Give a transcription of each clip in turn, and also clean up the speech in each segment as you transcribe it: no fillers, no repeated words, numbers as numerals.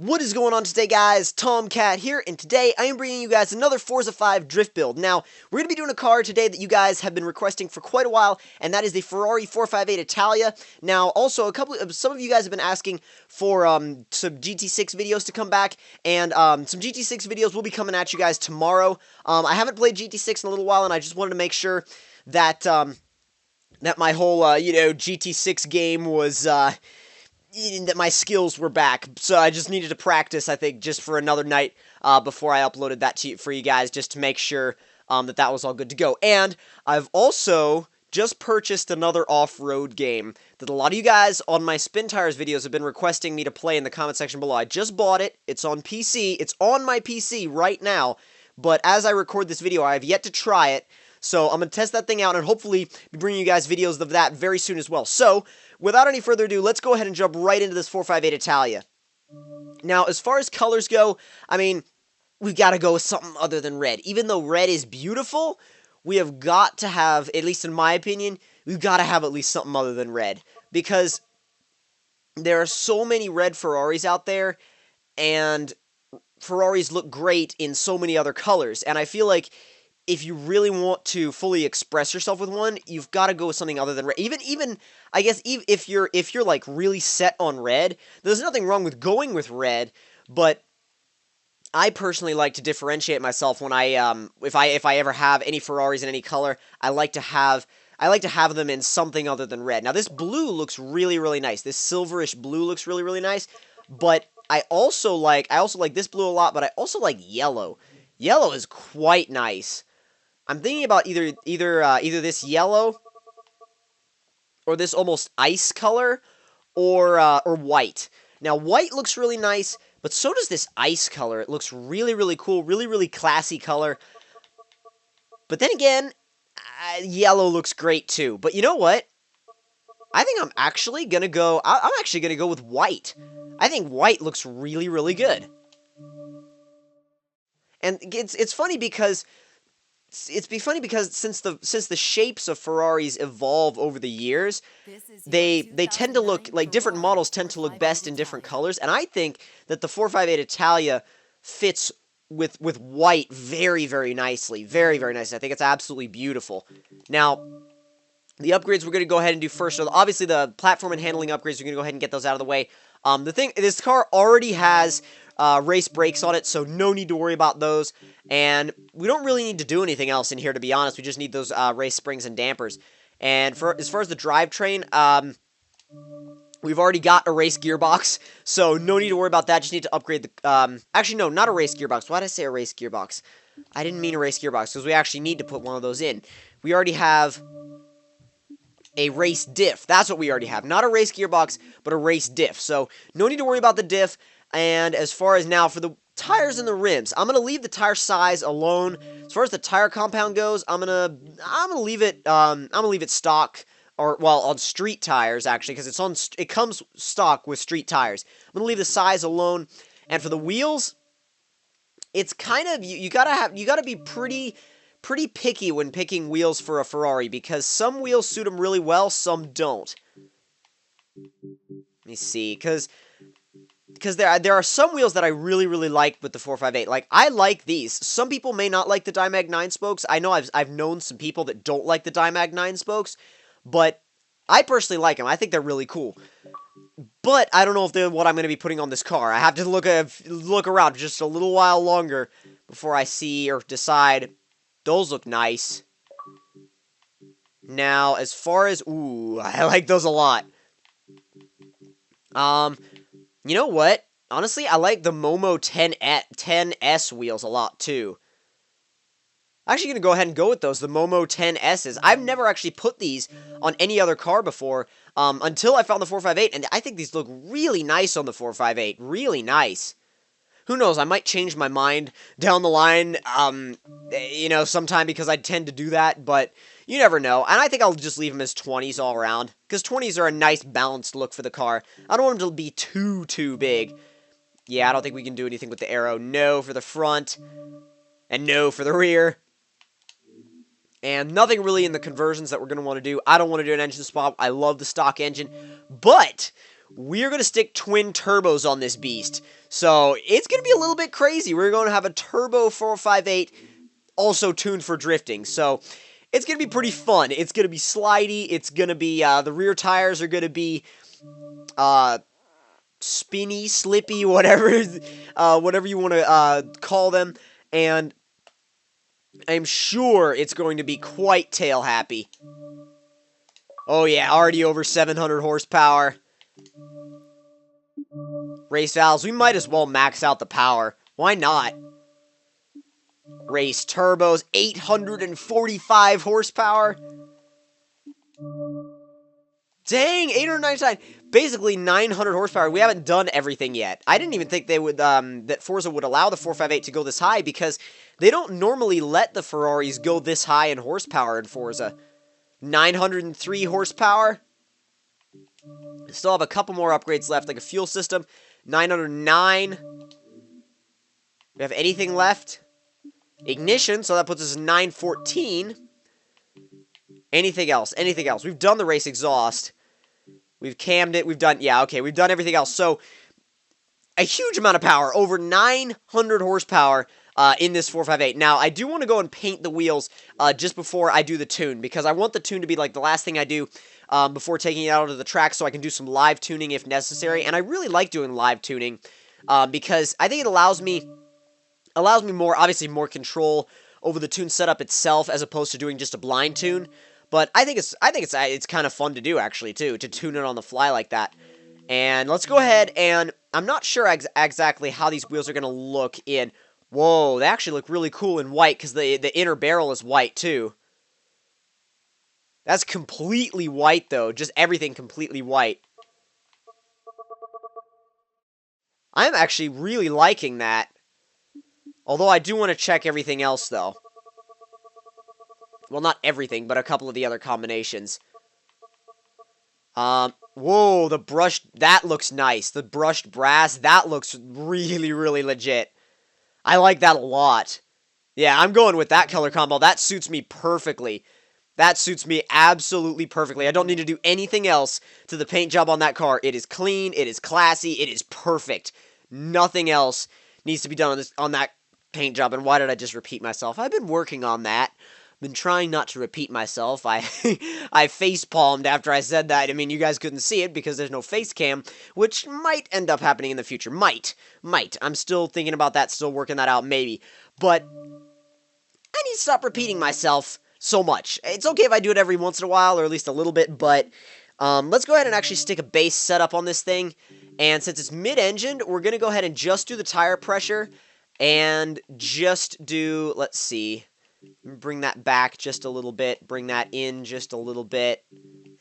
What is going on today, guys? Tomcat here, and today I am bringing you guys another Forza 5 drift build. Now, we're going to be doing a car today that you guys have been requesting for quite a while, and that is the Ferrari 458 Italia. Now, also, some of you guys have been asking for some GT6 videos to come back, and some GT6 videos will be coming at you guys tomorrow. I haven't played GT6 in a little while, and I just wanted to make sure that, that my whole, GT6 game was, that my skills were back, so I just needed to practice, I think, just for another night before I uploaded that for you guys, just to make sure that was all good to go. And I've also just purchased another off-road game that a lot of you guys on my Spin Tires videos have been requesting me to play in the comment section below. I just bought it. It's on PC. It's on my PC right now, but as I record this video, I have yet to try it. So I'm going to test that thing out and hopefully be bringing you guys videos of that very soon as well. So, without any further ado, let's go ahead and jump right into this 458 Italia. Now, as far as colors go, I mean, we've got to go with something other than red. Even though red is beautiful, we have got to have, at least in my opinion, we've got to have at least something other than red. Because there are so many red Ferraris out there, and Ferraris look great in so many other colors. And I feel like if you really want to fully express yourself with one, you've got to go with something other than red. Even I guess if you're like really set on red, there's nothing wrong with going with red, but I personally like to differentiate myself when if I ever have any Ferraris in any color, I like to have them in something other than red. Now this blue looks really nice. This silverish blue looks really nice, but I also like this blue a lot, but I also like yellow. Yellow is quite nice. I'm thinking about either this yellow or this almost ice color or white. Now white looks really nice, but so does this ice color. It looks really cool, really classy color. But then again, yellow looks great too. But you know what? I think I'm actually gonna go. I'm actually gonna go with white. I think white looks really good. And it's funny because since the shapes of Ferraris evolve over the years, they tend to look like different models tend to look best in different colors, and I think that the 458 Italia fits with white very nicely, very nicely. I think it's absolutely beautiful. Now, the upgrades we're going to go ahead and do first. So obviously the platform and handling upgrades, we're going to go ahead and get those out of the way. This car already has race brakes on it, so no need to worry about those. And we don't really need to do anything else in here, to be honest. We just need those race springs and dampers. And as far as the drivetrain, we've already got a race gearbox, so no need to worry about that. Just need to upgrade the... actually, no, not a race gearbox. Why did I say a race gearbox? I didn't mean a race gearbox, because we actually need to put one of those in. We already have a race diff. That's what we already have. Not a race gearbox, but a race diff. So no need to worry about the diff. And as far as now for the tires and the rims, I'm gonna leave the tire size alone. As far as the tire compound goes, I'm gonna leave it stock, or well, on street tires actually, because it comes stock with street tires. I'm gonna leave the size alone. And for the wheels, it's kind of you gotta be pretty picky when picking wheels for a Ferrari, because some wheels suit them really well, some don't. Let me see, because there are some wheels that I really like with the 458. Like, I like these. Some people may not like the Dimag 9 spokes. I know I've known some people that don't like the Dimag 9 spokes, but I personally like them. I think they're really cool. But I don't know if they're what I'm going to be putting on this car. I have to look around just a little while longer before I see or decide. Those look nice. Now, as far as... Ooh, I like those a lot. You know what? Honestly, I like the Momo 10S wheels a lot, too. I'm actually going to go ahead and go with those, the Momo 10Ss. I've never actually put these on any other car before, until I found the 458, and I think these look really nice on the 458. Really nice. Who knows, I might change my mind down the line, sometime, because I tend to do that, but you never know. And I think I'll just leave them as 20s all around, because 20s are a nice balanced look for the car. I don't want them to be too big. Yeah, I don't think we can do anything with the arrow. No for the front, and no for the rear. And nothing really in the conversions that we're going to want to do. I don't want to do an engine swap. I love the stock engine, but we're going to stick twin turbos on this beast. So it's going to be a little bit crazy. We're going to have a turbo 458 also tuned for drifting. So it's going to be pretty fun. It's going to be slidey. It's going to be, the rear tires are going to be, spinny, slippy, whatever, whatever you want to, call them. And I'm sure it's going to be quite tail happy. Oh yeah, already over 700 horsepower. Race valves, we might as well max out the power. Why not? Race turbos, 845 horsepower. Dang, 899. Basically 900 horsepower. We haven't done everything yet. I didn't even think they would, that Forza would allow the 458 to go this high because they don't normally let the Ferraris go this high in horsepower in Forza. 903 horsepower. Still have a couple more upgrades left, like a fuel system. 909. We have anything left? Ignition, so that puts us 914. Anything else? Anything else? We've done the race exhaust. We've cammed it. We've done, yeah, okay, we've done everything else. So, a huge amount of power. Over 900 horsepower in this 458. Now, I do want to go and paint the wheels just before I do the tune, because I want the tune to be like the last thing I do before taking it out onto the track, so I can do some live tuning if necessary. And I really like doing live tuning because I think it allows me more, obviously more control over the tune setup itself as opposed to doing just a blind tune. But I think it's kind of fun to do, actually, too, to tune it on the fly like that. And let's go ahead, and I'm not sure exactly how these wheels are going to look in. Whoa, they actually look really cool in white, because the inner barrel is white, too. That's completely white, though. Just everything completely white. I'm actually really liking that. Although I do want to check everything else, though. Well, not everything, but a couple of the other combinations. Whoa, the brushed, that looks nice. The brushed brass, that looks really, really legit. I like that a lot. Yeah, I'm going with that color combo. That suits me perfectly. That suits me absolutely perfectly. I don't need to do anything else to the paint job on that car. It is clean, it is classy, it is perfect. Nothing else needs to be done on that paint job. And why did I just repeat myself? I've been working on that. Been trying not to repeat myself. I face palmed after I said that. I mean, you guys couldn't see it because there's no face cam, which might end up happening in the future. Might. I'm still thinking about that, still working that out, maybe. But I need to stop repeating myself so much. It's okay if I do it every once in a while, or at least a little bit, but let's go ahead and actually stick a base setup on this thing. And since it's mid-engined, we're going to go ahead and just do the tire pressure and just do, let's see, bring that back just a little bit, bring that in just a little bit,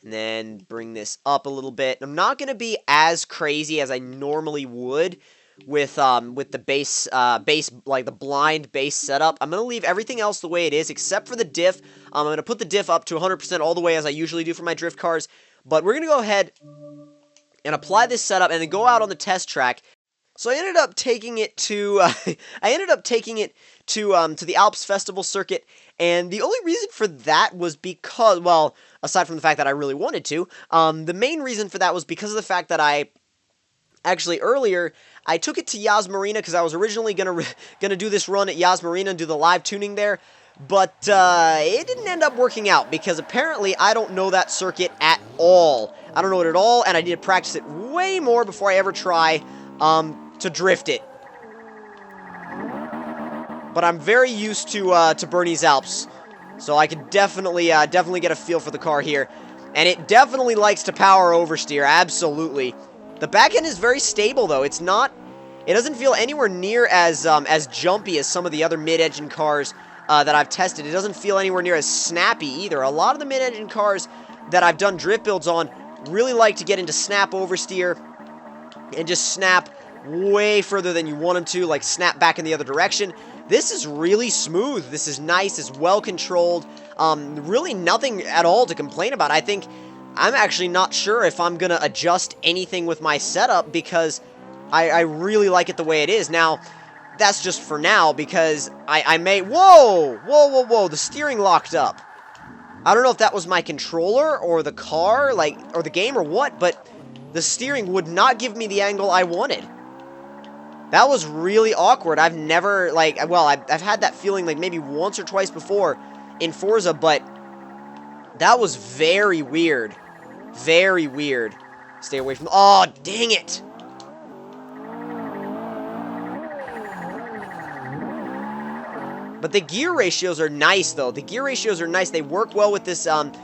and then bring this up a little bit. I'm not going to be as crazy as I normally would with the base, like the blind base setup. I'm going to leave everything else the way it is, except for the diff. I'm going to put the diff up to 100% all the way as I usually do for my drift cars, but we're going to go ahead and apply this setup and then go out on the test track. So I ended up taking it to to the Alps Festival circuit, and the only reason for that was because, well, aside from the fact that I really wanted to, the main reason for that was because of the fact that earlier I took it to Yas Marina because I was originally gonna do this run at Yas Marina and do the live tuning there, but it didn't end up working out because apparently I don't know that circuit at all. I don't know it at all, and I need to practice it way more before I ever try to drift it. But I'm very used to Bernese Alps, so I could definitely get a feel for the car here. And it definitely likes to power oversteer, absolutely. The back end is very stable, though. It doesn't feel anywhere near as jumpy as some of the other mid-engine cars that I've tested. It doesn't feel anywhere near as snappy either. A lot of the mid-engine cars that I've done drift builds on really like to get into snap oversteer and just snap way further than you want them to, like snap back in the other direction. This is really smooth. This is nice. It's well controlled. Really nothing at all to complain about. I think I'm actually not sure if I'm going to adjust anything with my setup because I really like it the way it is. Now, that's just for now because I may... Whoa! The steering locked up. I don't know if that was my controller or the car, or the game or what, but The steering would not give me the angle I wanted. That was really awkward. I've never, like, well, I've had that feeling, like, maybe once or twice before in Forza, but that was very weird. Very weird. Stay away from... Oh, dang it! But the gear ratios are nice, though. The gear ratios are nice. They work well with this amount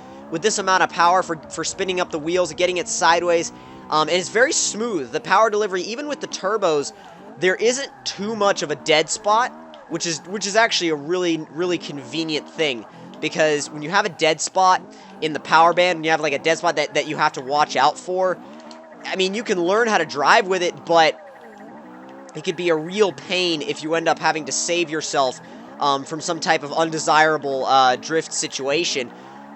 of power for spinning up the wheels and getting it sideways. And it's very smooth. The power delivery, even with the turbos, there isn't too much of a dead spot, which is actually a really convenient thing. Because when you have a dead spot in the power band, when you have like a dead spot that you have to watch out for, I mean, you can learn how to drive with it, but it could be a real pain if you end up having to save yourself from some type of undesirable drift situation.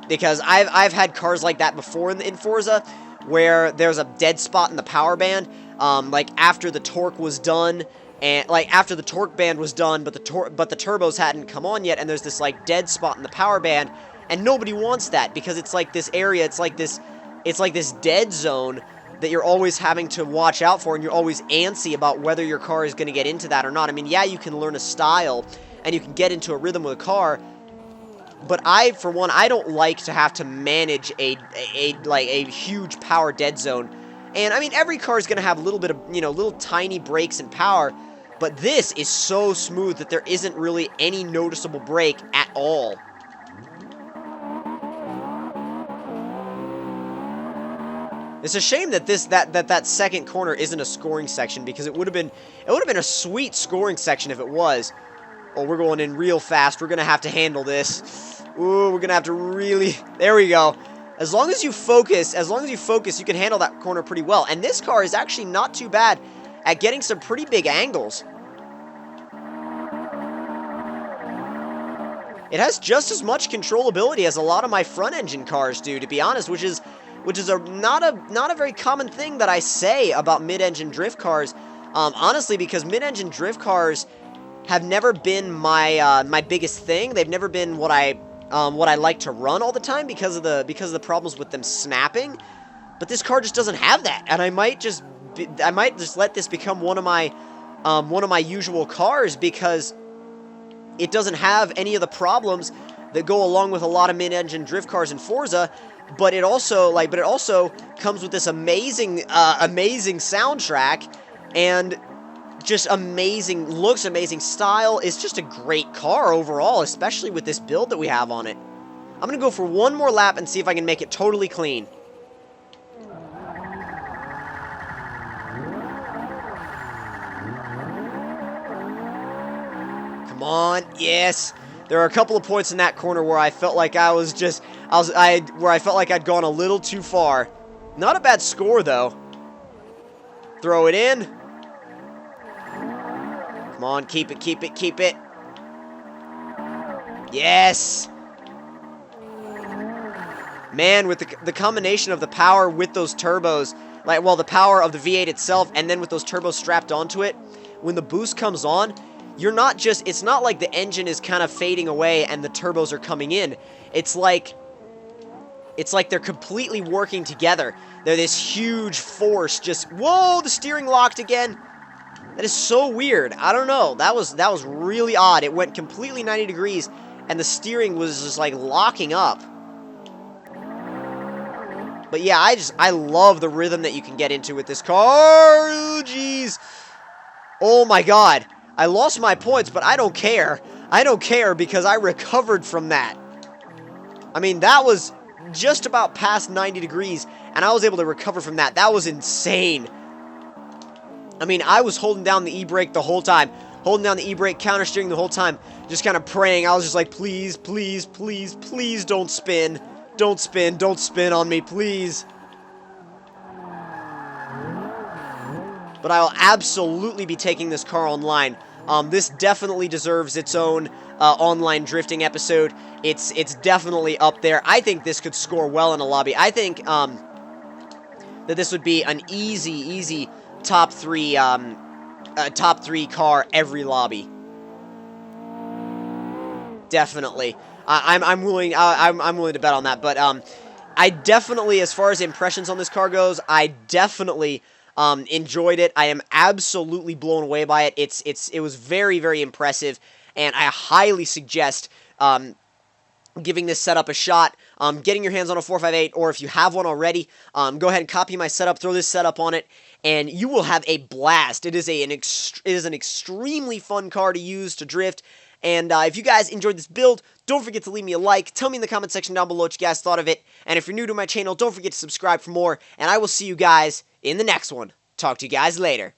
Because I've had cars like that before in Forza, where there's a dead spot in the power band, like after the torque was done, and like after the torque band was done, but the turbos hadn't come on yet, and there's this like dead spot in the power band, and nobody wants that because it's like this area, it's like this dead zone that you're always having to watch out for, and you're always antsy about whether your car is going to get into that or not. I mean, yeah, you can learn a style and you can get into a rhythm with a car, but for one, I don't like to have to manage a huge power dead zone. And I mean, every car is going to have a little bit of, little tiny breaks in power, but this is so smooth that there isn't really any noticeable break at all. It's a shame that that second corner isn't a scoring section, because it would have been a sweet scoring section if it was. Oh, we're going in real fast. We're going to have to handle this. Ooh, we're going to have to really... There we go. As long as you focus, you can handle that corner pretty well. And this car is actually not too bad at getting some pretty big angles. It has just as much controllability as a lot of my front-engine cars do, to be honest, which is not a very common thing that I say about mid-engine drift cars. Honestly, because mid-engine drift cars have never been my biggest thing. They've never been what I like to run all the time because of the problems with them snapping. But this car just doesn't have that, and I might just let this become one of my usual cars, because it doesn't have any of the problems that go along with a lot of mid-engine drift cars in Forza. But it also comes with this amazing soundtrack and just amazing looks, amazing style. It's just a great car overall, especially with this build that we have on it. I'm going to go for one more lap and see if I can make it totally clean. Come on, yes. There are a couple of points in that corner where I felt like I'd gone a little too far. Not a bad score though. Throw it in. Come on, keep it, keep it, keep it. Yes! Man, with the combination of the power with those turbos, the power of the V8 itself, and then with those turbos strapped onto it, when the boost comes on, it's not like the engine is kind of fading away and the turbos are coming in. It's like they're completely working together. They're this huge force whoa, the steering locked again. That is so weird. I don't know. That was really odd. It went completely 90 degrees and the steering was just like locking up. But yeah, I love the rhythm that you can get into with this car. Jeez. Oh my god. I lost my points, but I don't care. I don't care because I recovered from that. I mean, that was just about past 90 degrees, and I was able to recover from that. That was insane. I mean, I was holding down the e-brake the whole time. Holding down the e-brake, counter steering the whole time. Just kind of praying. I was just like, please, please, please, please don't spin. Don't spin. Don't spin on me, please. But I will absolutely be taking this car online. This definitely deserves its own online drifting episode. It's definitely up there. I think this could score well in a lobby. I think that this would be an easy top three car every lobby. Definitely. I'm willing to bet on that. But I definitely, as far as impressions on this car goes, I definitely enjoyed it. I am absolutely blown away by it. It was very, very impressive, and I highly suggest giving this setup a shot, getting your hands on a 458, or if you have one already, go ahead and copy my setup, throw this setup on it, and you will have a blast. It is an extremely fun car to use to drift, and if you guys enjoyed this build, don't forget to leave me a like, tell me in the comment section down below what you guys thought of it, and if you're new to my channel, don't forget to subscribe for more, and I will see you guys in the next one. Talk to you guys later.